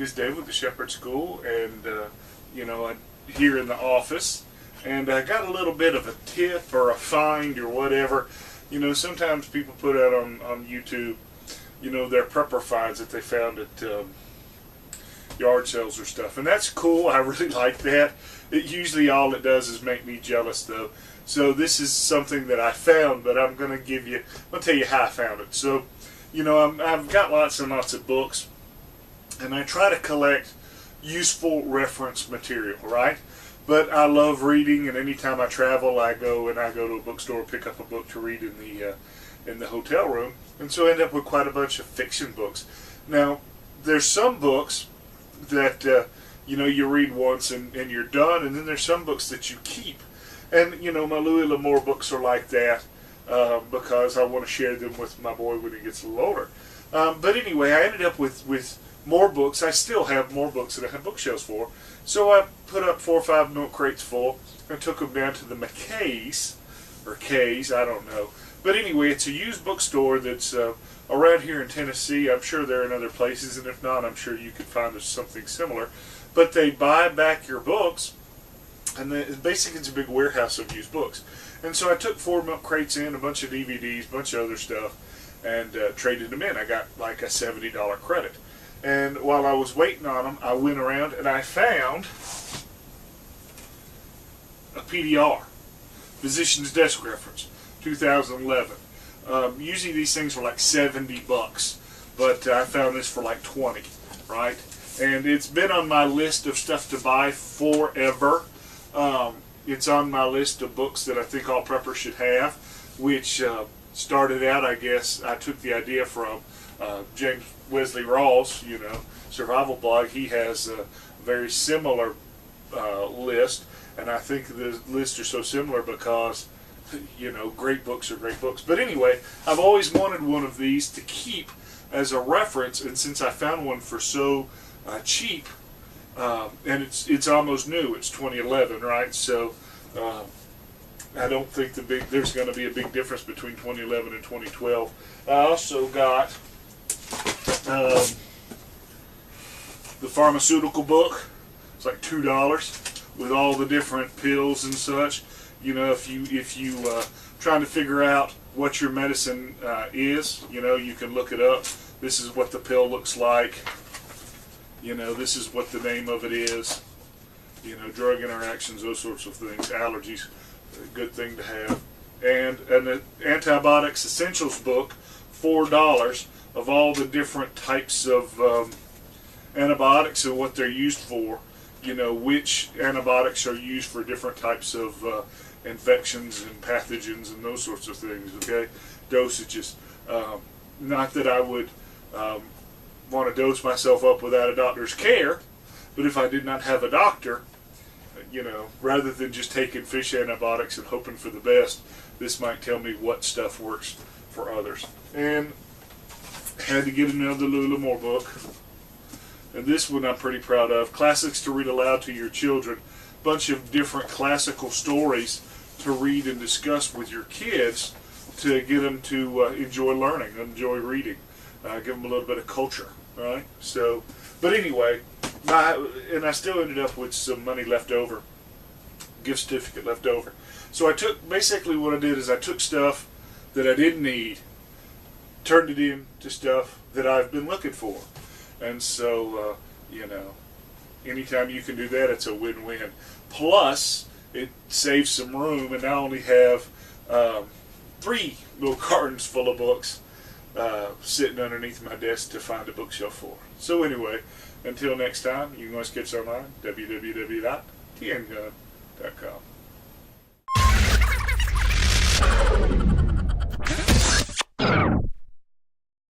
is Dave with the Shepherd School, and I'm here in the office, and I got a little bit of a tip or a find or whatever. Sometimes people put out on YouTube, their prepper finds that they found at yard sales or stuff, and that's cool. I really like that. Usually all it does is make me jealous, though. So this is something that I found, but I'll tell you how I found it. So, I've got lots and lots of books, and I try to collect useful reference material, right? But I love reading, and anytime I travel, I go to a bookstore, pick up a book to read in the hotel room, and so I end up with quite a bunch of fiction books. Now, there's some books that you read once and you're done, and then there's some books that you keep. And my Louis L'Amour books are like that because I want to share them with my boy when he gets a little older. But anyway, I ended up with more books. I still have more books that I have bookshelves for. So I put up 4 or 5 milk crates full and took them down to the McKay's, or Kay's, I don't know. But anyway, it's a used bookstore that's around here in Tennessee. I'm sure they're in other places, and if not, I'm sure you could find something similar. But they buy back your books, and basically it's a big warehouse of used books. And so I took 4 milk crates in, a bunch of DVDs, a bunch of other stuff, and traded them in. I got like a $70 credit. And while I was waiting on them, I went around and I found a PDR, Physician's Desk Reference, 2011. Usually these things were like $70, but I found this for like 20, right? And it's been on my list of stuff to buy forever. It's on my list of books that I think all preppers should have, which started out, I guess, I took the idea from James Wesley Rawls, Survival Blog. He has a very similar list, and I think the lists are so similar because, great books are great books. But anyway, I've always wanted one of these to keep as a reference, and since I found one for so cheap, and it's almost new. It's 2011, right? So I don't think there's going to be a big difference between 2011 and 2012. I also got the pharmaceutical book. It's like $2 with all the different pills and such. If you trying to figure out what your medicine is, you can look it up. This is what the pill looks like. This is what the name of it is. Drug interactions, those sorts of things. Allergies, a good thing to have. And an Antibiotics Essentials book, $4, of all the different types of antibiotics and what they're used for. Which antibiotics are used for different types of infections and pathogens and those sorts of things, okay? Dosages. Not that I would want to dose myself up without a doctor's care, but if I did not have a doctor, rather than just taking fish antibiotics and hoping for the best, this might tell me what stuff works for others. And had to get another Louis L'Amour book, and this one I'm pretty proud of. Classics to read aloud to your children. Bunch of different classical stories to read and discuss with your kids to get them to enjoy learning, enjoy reading. Give them a little bit of culture, right? So, but anyway, and I still ended up with some money left over, gift certificate left over. So basically what I did is I took stuff that I didn't need, turned it into stuff that I've been looking for. And so, anytime you can do that, it's a win-win. Plus, it saves some room, and I only have 3 little cartons full of books sitting underneath my desk to find a bookshelf for. So anyway, until next time, you can always catch us online, www.tngun.com.